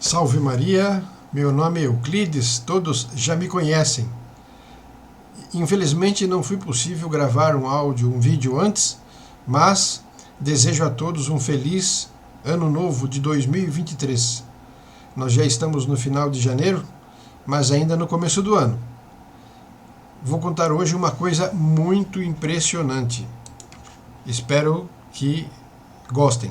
Salve Maria, meu nome é Euclides, todos já me conhecem. Infelizmente não foi possível gravar um vídeo antes, mas desejo a todos um feliz ano novo de 2023. Nós já estamos no final de janeiro, mas ainda no começo do ano. Vou contar hoje uma coisa muito impressionante. Espero que gostem.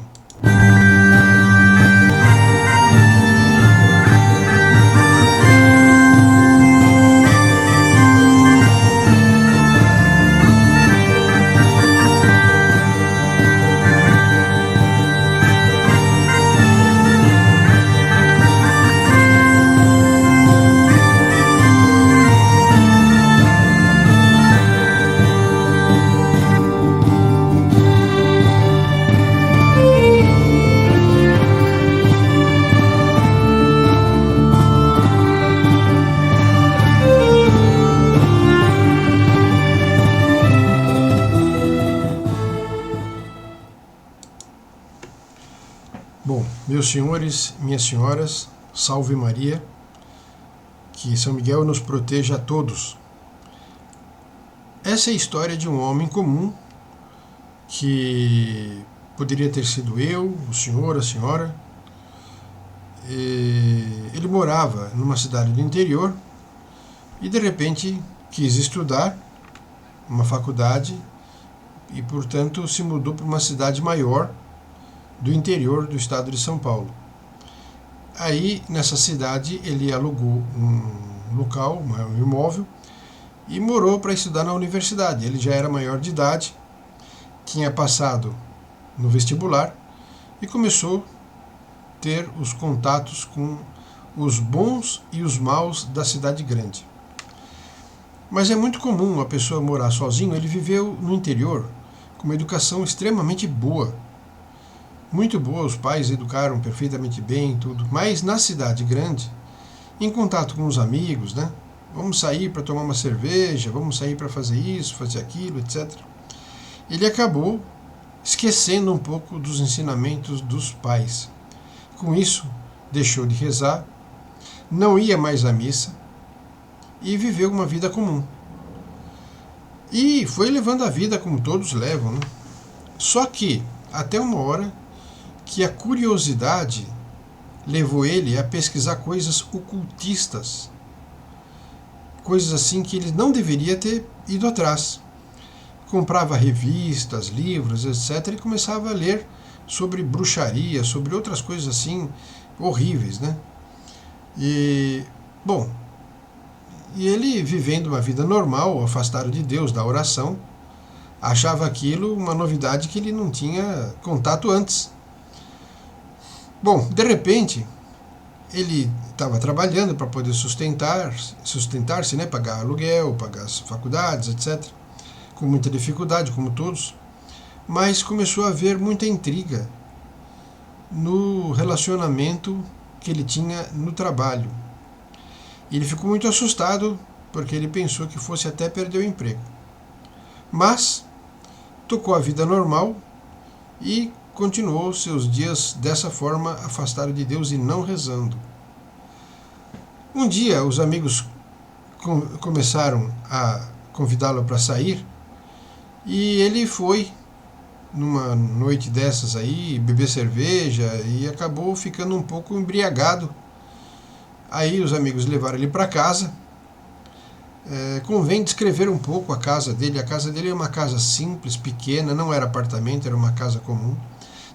Bom, meus senhores, minhas senhoras, salve Maria, que São Miguel nos proteja a todos. Essa é a história de um homem comum, que poderia ter sido eu, o senhor, a senhora. Ele morava numa cidade do interior e de repente quis estudar uma faculdade e, portanto, se mudou para uma cidade maior do interior do estado de São Paulo. Aí, nessa cidade, ele alugou um local, um imóvel, e morou para estudar na universidade. Ele já era maior de idade, tinha passado no vestibular e começou a ter os contatos com os bons e os maus da cidade grande. Mas é muito comum a pessoa morar sozinho. Ele viveu no interior com uma educação extremamente boa, muito boa, os pais educaram perfeitamente bem e tudo, mas na cidade grande, em contato com os amigos, né? Vamos sair para tomar uma cerveja, vamos sair para fazer isso, fazer aquilo, etc. Ele acabou esquecendo um pouco dos ensinamentos dos pais. Com isso, deixou de rezar, não ia mais à missa e viveu uma vida comum. E foi levando a vida como todos levam, né? Só que, até uma hora que a curiosidade levou ele a pesquisar coisas ocultistas, coisas assim que ele não deveria ter ido atrás. Comprava revistas, livros, etc., e começava a ler sobre bruxaria, sobre outras coisas assim horríveis, né? E ele, vivendo uma vida normal, afastado de Deus, da oração, achava aquilo uma novidade que ele não tinha contato antes. Bom, de repente, ele estava trabalhando para poder sustentar-se, né, pagar aluguel, pagar as faculdades, etc., com muita dificuldade, como todos, mas começou a haver muita intriga no relacionamento que ele tinha no trabalho. E ele ficou muito assustado, porque ele pensou que fosse até perder o emprego. Mas tocou a vida normal e continuou seus dias dessa forma, afastado de Deus e não rezando. Um dia, os amigos começaram a convidá-lo para sair e ele foi, numa noite dessas aí, beber cerveja e acabou ficando um pouco embriagado. Aí os amigos levaram ele para casa. Convém descrever um pouco a casa dele. A casa dele é uma casa simples, pequena, não era apartamento, era uma casa comum.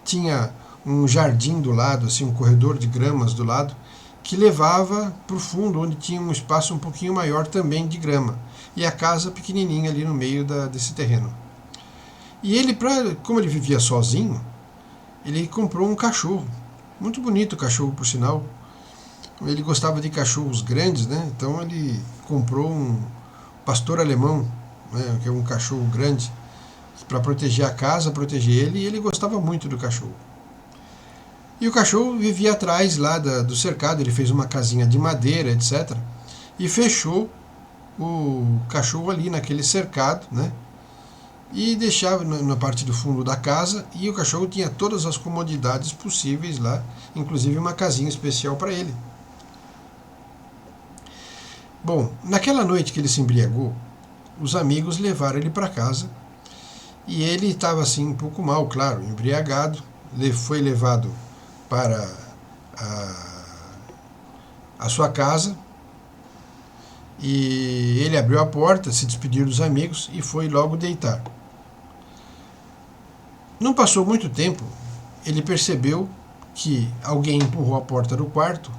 Tinha um jardim do lado, assim, um corredor de gramas do lado, que levava para o fundo, onde tinha um espaço um pouquinho maior também de grama. E a casa pequenininha ali no meio desse terreno. E ele, como ele vivia sozinho, ele comprou um cachorro. Muito bonito o cachorro, por sinal. Ele gostava de cachorros grandes, né? Então ele comprou um pastor alemão, né, que é um cachorro grande, para proteger a casa, proteger ele, e ele gostava muito do cachorro. E o cachorro vivia atrás lá do cercado. Ele fez uma casinha de madeira, etc., e fechou o cachorro ali naquele cercado, né, e deixava na parte do fundo da casa, e o cachorro tinha todas as comodidades possíveis lá, inclusive uma casinha especial para ele. Bom, naquela noite que ele se embriagou, os amigos levaram ele para casa e ele estava assim um pouco mal, claro, embriagado, foi levado para a sua casa e ele abriu a porta, se despediu dos amigos e foi logo deitar. Não passou muito tempo, ele percebeu que alguém empurrou a porta do quarto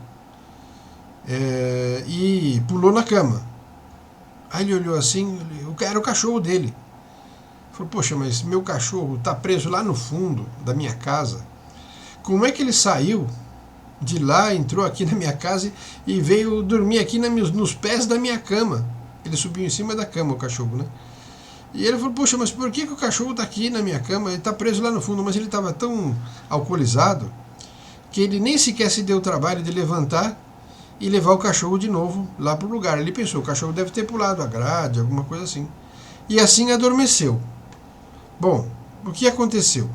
e pulou na cama. Aí ele olhou assim, era o cachorro dele. Falou, poxa, mas meu cachorro está preso lá no fundo da minha casa. Como é que ele saiu de lá, entrou aqui na minha casa e veio dormir aqui nos pés da minha cama? Ele subiu em cima da cama, o cachorro, né? E ele falou, poxa, mas por que o cachorro está aqui na minha cama? Ele está preso lá no fundo, mas ele estava tão alcoolizado que ele nem sequer se deu o trabalho de levantar e levar o cachorro de novo lá para o lugar. Ele pensou, o cachorro deve ter pulado a grade, alguma coisa assim. E assim adormeceu. Bom, o que aconteceu?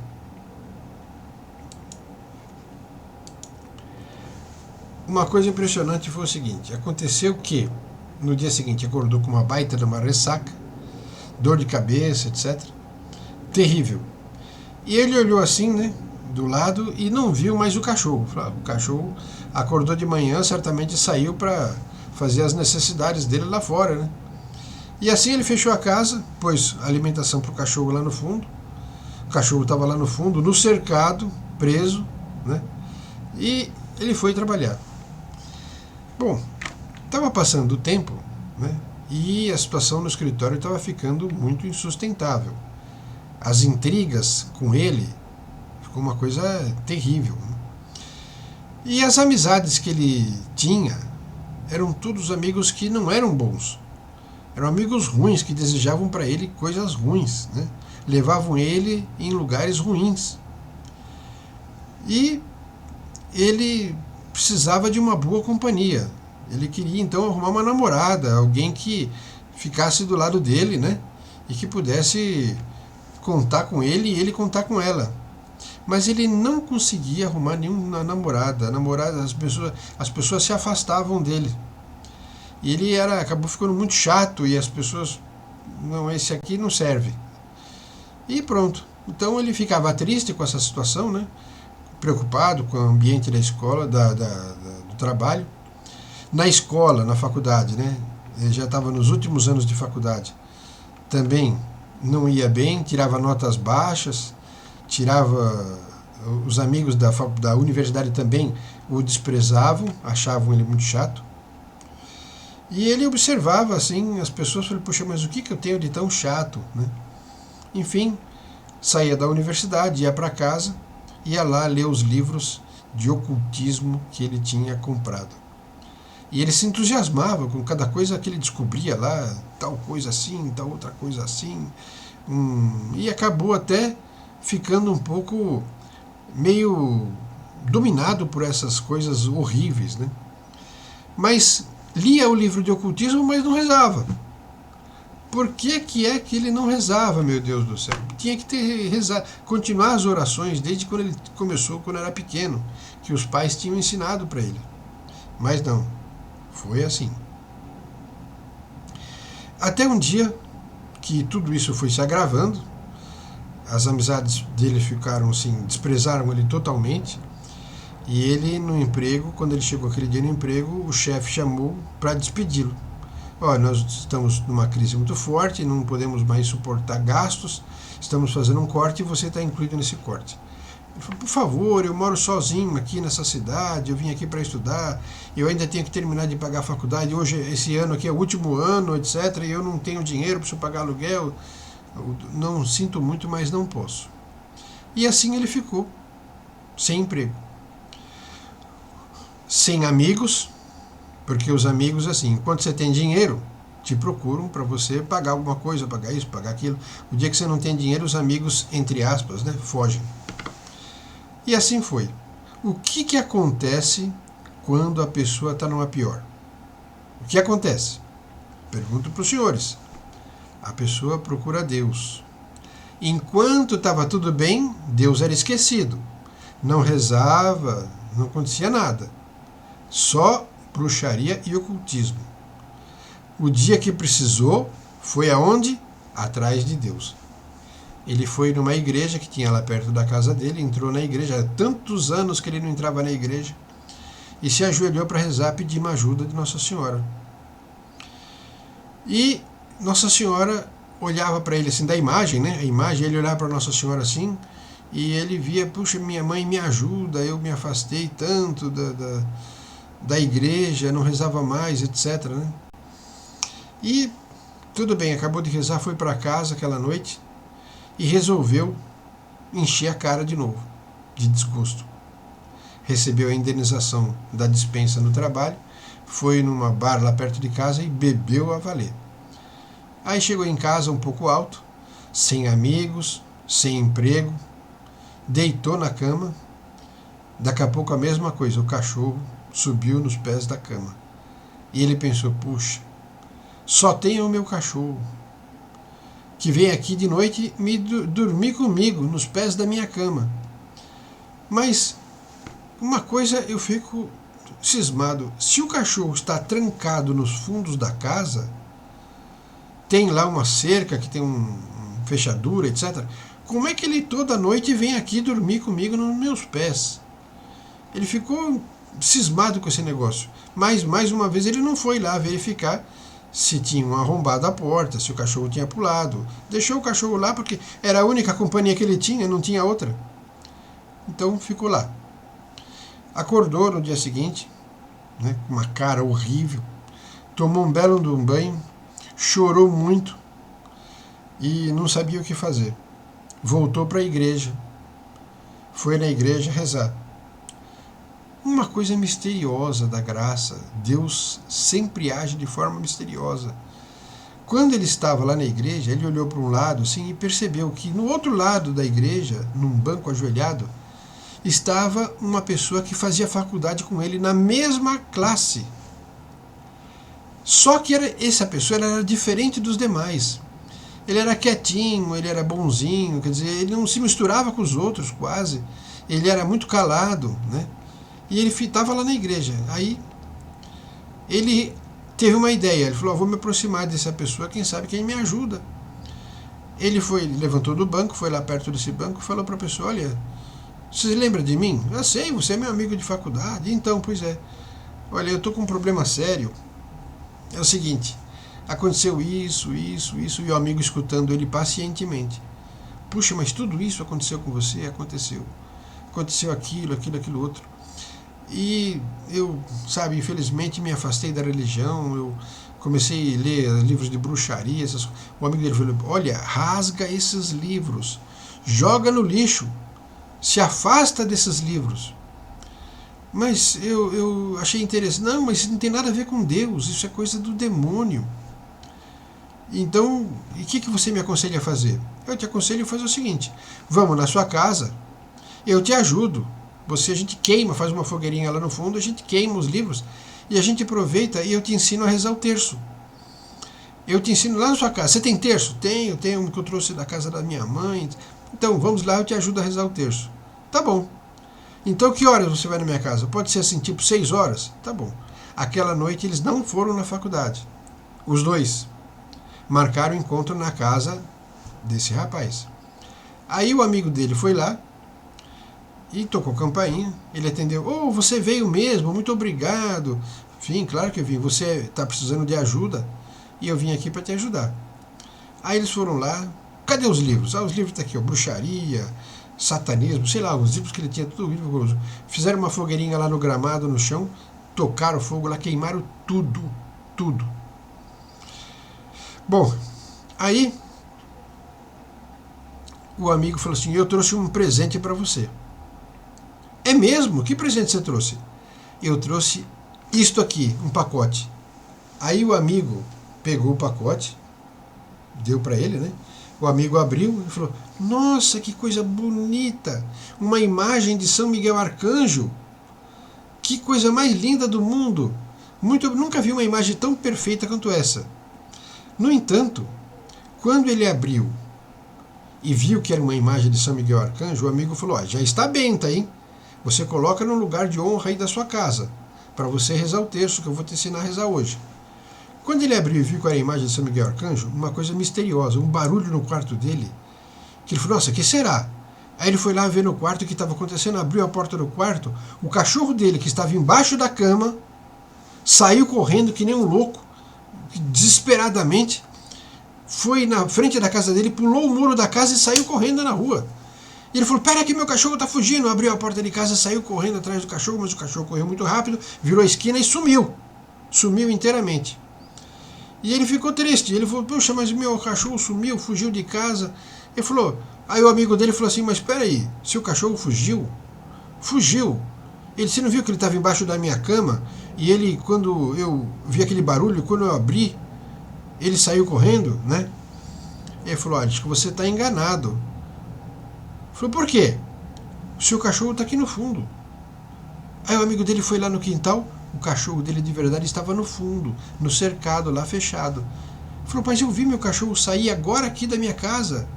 Uma coisa impressionante foi o seguinte, aconteceu que no dia seguinte acordou com uma baita de uma ressaca, dor de cabeça, etc. Terrível. E ele olhou assim, né, do lado e não viu mais o cachorro. O cachorro acordou de manhã, certamente saiu para fazer as necessidades dele lá fora, né? E assim ele fechou a casa, pôs alimentação para o cachorro lá no fundo. O cachorro estava lá no fundo, no cercado, preso, né? E ele foi trabalhar. Bom, estava passando o tempo, né? E a situação no escritório estava ficando muito insustentável. As intrigas com ele ficou uma coisa terrível, né? E as amizades que ele tinha eram todos amigos que não eram bons. Eram amigos ruins que desejavam para ele coisas ruins, né? Levavam ele em lugares ruins. E ele precisava de uma boa companhia. Ele queria então arrumar uma namorada, alguém que ficasse do lado dele, né? E que pudesse contar com ele e ele contar com ela. Mas ele não conseguia arrumar nenhuma namorada. As pessoas se afastavam dele. E ele acabou ficando muito chato e as pessoas, não, esse aqui não serve. E pronto. Então ele ficava triste com essa situação, né? Preocupado com o ambiente da escola, do trabalho. Na escola, na faculdade, né? Ele já estava nos últimos anos de faculdade. Também não ia bem, tirava notas baixas, os amigos da universidade também o desprezavam, achavam ele muito chato. E ele observava assim as pessoas, falou, poxa, mas o que eu tenho de tão chato, né? Enfim, saía da universidade, ia para casa, ia lá ler os livros de ocultismo que ele tinha comprado. E ele se entusiasmava com cada coisa que ele descobria lá, tal coisa assim, tal outra coisa assim, e acabou até ficando um pouco meio dominado por essas coisas horríveis, né? Mas lia o livro de ocultismo, mas não rezava. Por que é que ele não rezava, meu Deus do céu? Tinha que rezar, continuar as orações desde quando ele começou, quando era pequeno, que os pais tinham ensinado para ele. Mas não, foi assim. Até um dia que tudo isso foi se agravando, as amizades dele ficaram assim, desprezaram ele totalmente, e ele no emprego, quando ele chegou aquele dia no emprego, o chefe chamou para despedi-lo. Olha, nós estamos numa crise muito forte, não podemos mais suportar gastos, estamos fazendo um corte e você está incluído nesse corte. Ele falou, por favor, eu moro sozinho aqui nessa cidade, eu vim aqui para estudar, eu ainda tenho que terminar de pagar a faculdade, hoje, esse ano aqui é o último ano, etc., e eu não tenho dinheiro, preciso pagar aluguel, eu não sinto muito, mas não posso. E assim ele ficou, sem emprego. Sem amigos, porque os amigos, assim, enquanto você tem dinheiro, te procuram para você pagar alguma coisa, pagar isso, pagar aquilo. O dia que você não tem dinheiro, os amigos, entre aspas, né, fogem. E assim foi. O que acontece quando a pessoa está numa pior? O que acontece? Pergunto para os senhores. A pessoa procura Deus. Enquanto estava tudo bem, Deus era esquecido. Não rezava, não acontecia nada. Só bruxaria e ocultismo. O dia que precisou, foi aonde? Atrás de Deus. Ele foi numa igreja que tinha lá perto da casa dele, entrou na igreja, há tantos anos que ele não entrava na igreja, e se ajoelhou para rezar, pedir uma ajuda de Nossa Senhora. E Nossa Senhora olhava para ele assim, da imagem, né? A imagem, ele olhava para Nossa Senhora assim, e ele via, puxa, minha mãe me ajuda, eu me afastei tanto da igreja, não rezava mais, etc. Né? E tudo bem, acabou de rezar, foi para casa aquela noite e resolveu encher a cara de novo, de desgosto. Recebeu a indenização da dispensa no trabalho, foi numa bar lá perto de casa e bebeu a valer. Aí chegou em casa um pouco alto, sem amigos, sem emprego, deitou na cama, daqui a pouco a mesma coisa, o cachorro subiu nos pés da cama. E ele pensou, puxa, só tem o meu cachorro, que vem aqui de noite dormir comigo, nos pés da minha cama. Mas uma coisa eu fico cismado, se o cachorro está trancado nos fundos da casa, tem lá uma cerca que tem uma fechadura, etc., como é que ele toda noite vem aqui dormir comigo nos meus pés? Ele ficou cismado com esse negócio. Mas, mais uma vez, ele não foi lá verificar se tinham arrombado a porta, se o cachorro tinha pulado. Deixou o cachorro lá porque era a única companhia que ele tinha, não tinha outra. Então ficou lá. Acordou no dia seguinte, né, com uma cara horrível, tomou um belo de um banho, chorou muito e não sabia o que fazer. Voltou para a igreja, foi na igreja rezar. Uma coisa misteriosa da graça, Deus sempre age de forma misteriosa. Quando ele estava lá na igreja, ele olhou para um lado assim, e percebeu que no outro lado da igreja, num banco ajoelhado, estava uma pessoa que fazia faculdade com ele na mesma classe. Só que essa pessoa era diferente dos demais. Ele era quietinho, ele era bonzinho, quer dizer, ele não se misturava com os outros quase. Ele era muito calado, né? E ele estava lá na igreja. Aí ele teve uma ideia, ele falou, vou me aproximar dessa pessoa, quem sabe quem me ajuda. Ele levantou do banco, foi lá perto desse banco e falou para a pessoa, olha, você lembra de mim? Eu sei, você é meu amigo de faculdade. Então, pois é, olha, eu estou com um problema sério. É o seguinte, aconteceu isso, e o amigo escutando ele pacientemente. Puxa, mas tudo isso aconteceu com você? Aconteceu. Aconteceu aquilo outro. E eu, sabe, infelizmente me afastei da religião, eu comecei a ler livros de bruxaria, o amigo dele falou, olha, rasga esses livros, joga no lixo, se afasta desses livros. Mas eu achei interessante, não, mas isso não tem nada a ver com Deus, isso é coisa do demônio. Então, e o que você me aconselha a fazer? Eu te aconselho a fazer o seguinte, vamos na sua casa, eu te ajudo, a gente queima, faz uma fogueirinha lá no fundo, a gente queima os livros e a gente aproveita e eu te ensino a rezar o terço. Eu te ensino lá na sua casa. Você tem terço? Tenho um que eu trouxe da casa da minha mãe. Então vamos lá, eu te ajudo a rezar o terço. Tá bom. Então que horas você vai na minha casa? Pode ser assim, tipo 6 horas? Tá bom. Aquela noite eles não foram na faculdade. Os dois marcaram o encontro na casa desse rapaz. Aí o amigo dele foi lá e tocou campainha, ele atendeu, oh, você veio mesmo, muito obrigado. Vim, claro que eu vim, você está precisando de ajuda e eu vim aqui para te ajudar. Aí eles foram lá, cadê os livros? Os livros estão aqui, ó, bruxaria, satanismo, sei lá, os livros que ele tinha, tudo livro. Fizeram uma fogueirinha lá no gramado, no chão, tocaram fogo lá, queimaram tudo. Bom, aí o amigo falou assim, eu trouxe um presente para você. É mesmo? Que presente você trouxe? Eu trouxe isto aqui, um pacote. Aí o amigo pegou o pacote, deu para ele, né? O amigo abriu e falou, nossa, que coisa bonita! Uma imagem de São Miguel Arcanjo. Que coisa mais linda do mundo! Nunca vi uma imagem tão perfeita quanto essa. No entanto, quando ele abriu e viu que era uma imagem de São Miguel Arcanjo, o amigo falou, já está benta, hein? Você coloca no lugar de honra aí da sua casa, para você rezar o terço, que eu vou te ensinar a rezar hoje. Quando ele abriu e viu que era a imagem de São Miguel Arcanjo, uma coisa misteriosa, um barulho no quarto dele, que ele falou, nossa, o que será? Aí ele foi lá ver no quarto o que estava acontecendo, abriu a porta do quarto, o cachorro dele, que estava embaixo da cama, saiu correndo que nem um louco, desesperadamente, foi na frente da casa dele, pulou o muro da casa e saiu correndo na rua. E ele falou, pera que meu cachorro está fugindo. Abriu a porta de casa, saiu correndo atrás do cachorro, mas o cachorro correu muito rápido, virou a esquina e sumiu. Sumiu inteiramente. E ele ficou triste. Ele falou, poxa, mas meu cachorro sumiu, fugiu de casa. Ele falou, aí o amigo dele falou assim, mas espera aí, se o cachorro fugiu, você não viu que ele estava embaixo da minha cama? E ele, quando eu vi aquele barulho, quando eu abri, ele saiu correndo, né? Ele falou, olha, acho que você está enganado. Falou, por quê? O seu cachorro está aqui no fundo. Aí o amigo dele foi lá no quintal, o cachorro dele de verdade estava no fundo, no cercado lá fechado. Falou, mas eu vi meu cachorro sair agora aqui da minha casa.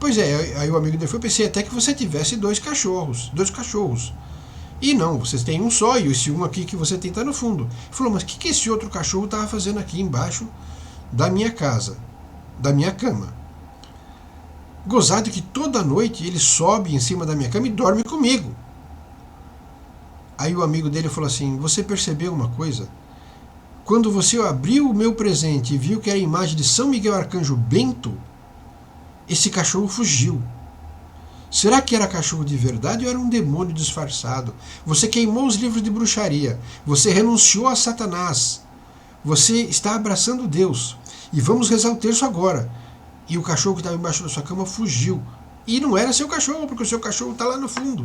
Pois é, aí o amigo dele foi, pensei até que você tivesse dois cachorros. E não, vocês têm um só, e esse um aqui que você tem está no fundo. Ele falou, mas o que esse outro cachorro estava fazendo aqui embaixo da minha casa, da minha cama? Gozado que toda noite ele sobe em cima da minha cama e dorme comigo. Aí o amigo dele falou assim, você percebeu uma coisa? Quando você abriu o meu presente e viu que era a imagem de São Miguel Arcanjo Bento, esse cachorro fugiu. Será que era cachorro de verdade ou era um demônio disfarçado? Você queimou os livros de bruxaria, você renunciou a Satanás, você está abraçando Deus, e vamos rezar o terço agora. E o cachorro que estava embaixo da sua cama fugiu. E não era seu cachorro, porque o seu cachorro está lá no fundo.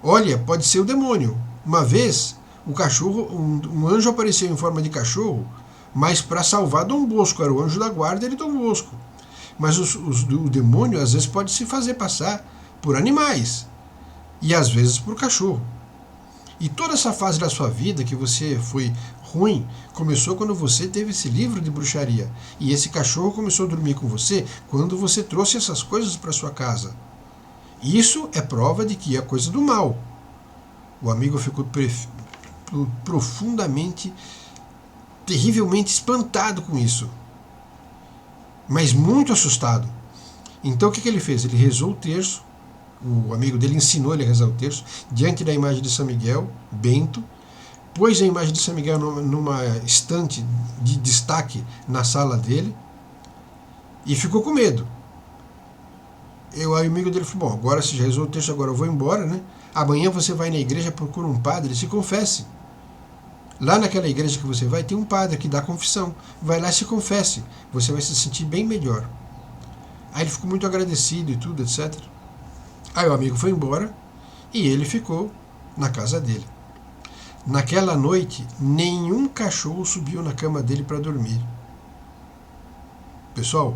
Olha, pode ser o demônio. Uma vez, o cachorro, um anjo apareceu em forma de cachorro, mas para salvar Dom Bosco, era o anjo da guarda de Dom Bosco. Mas o demônio às vezes pode se fazer passar por animais, e às vezes por cachorro. E toda essa fase da sua vida que você foi ruim, começou quando você teve esse livro de bruxaria. E esse cachorro começou a dormir com você quando você trouxe essas coisas para sua casa. Isso é prova de que é coisa do mal. O amigo ficou profundamente, terrivelmente espantado com isso. Mas muito assustado. Então o que ele fez? Ele rezou o terço. O amigo dele ensinou ele a rezar o terço diante da imagem de São Miguel Bento, pôs a imagem de São Miguel numa estante de destaque na sala dele e ficou com medo. Aí o amigo dele falou, bom, agora você já rezou o terço, agora eu vou embora, né? Amanhã você vai na igreja, procura um padre e se confesse. Lá naquela igreja que você vai, tem um padre que dá confissão. Vai lá e se confesse. Você vai se sentir bem melhor. Aí ele ficou muito agradecido e tudo, etc. Aí o amigo foi embora e ele ficou na casa dele. Naquela noite, nenhum cachorro subiu na cama dele para dormir. Pessoal,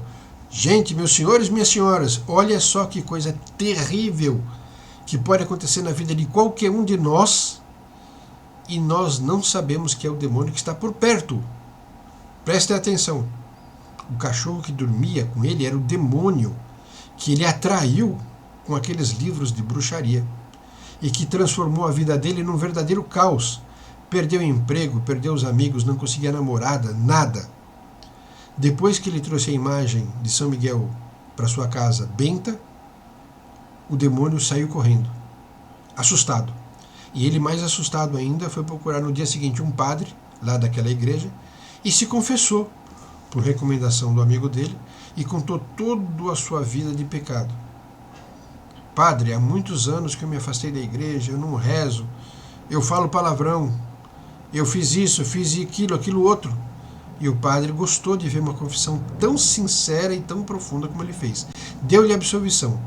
gente, meus senhores, minhas senhoras, olha só que coisa terrível que pode acontecer na vida de qualquer um de nós e nós não sabemos que é o demônio que está por perto. Prestem atenção. O cachorro que dormia com ele era o demônio que ele atraiu com aqueles livros de bruxaria e que transformou a vida dele num verdadeiro caos. Perdeu o emprego, perdeu os amigos, não conseguia namorada, nada. Depois que ele trouxe a imagem de São Miguel para sua casa benta, o demônio saiu correndo, assustado. E ele, mais assustado ainda, foi procurar no dia seguinte um padre, lá daquela igreja, e se confessou, por recomendação do amigo dele, e contou toda a sua vida de pecado. Padre, há muitos anos que eu me afastei da igreja, eu não rezo, eu falo palavrão, eu fiz isso, eu fiz aquilo outro. E o padre gostou de ver uma confissão tão sincera e tão profunda como ele fez. Deu-lhe absolvição.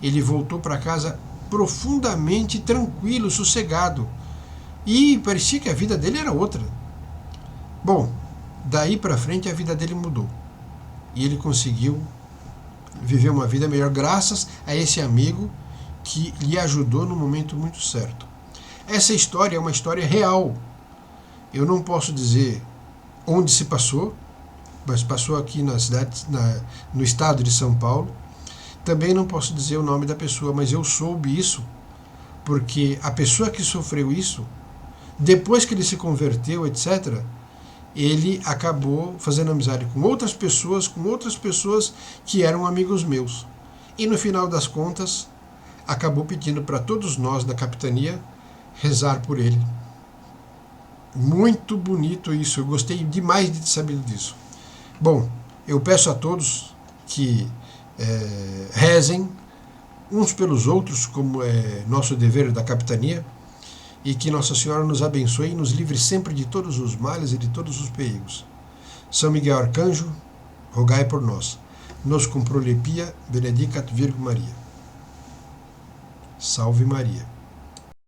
Ele voltou para casa profundamente tranquilo, sossegado. E parecia que a vida dele era outra. Bom, daí para frente a vida dele mudou. E ele conseguiu viver uma vida melhor graças a esse amigo que lhe ajudou no momento muito certo. Essa história é uma história real. Eu não posso dizer onde se passou, mas passou aqui na cidade, no estado de São Paulo. Também não posso dizer o nome da pessoa, mas eu soube isso porque a pessoa que sofreu isso, depois que ele se converteu, etc., ele acabou fazendo amizade com outras pessoas que eram amigos meus. E no final das contas, acabou pedindo para todos nós da capitania rezar por ele. Muito bonito isso, eu gostei demais de saber disso. Bom, eu peço a todos que rezem uns pelos outros, como é nosso dever da capitania, e que Nossa Senhora nos abençoe e nos livre sempre de todos os males e de todos os perigos. São Miguel Arcanjo, rogai por nós. Nos cum prolepia, benedicat Virgo Maria. Salve Maria.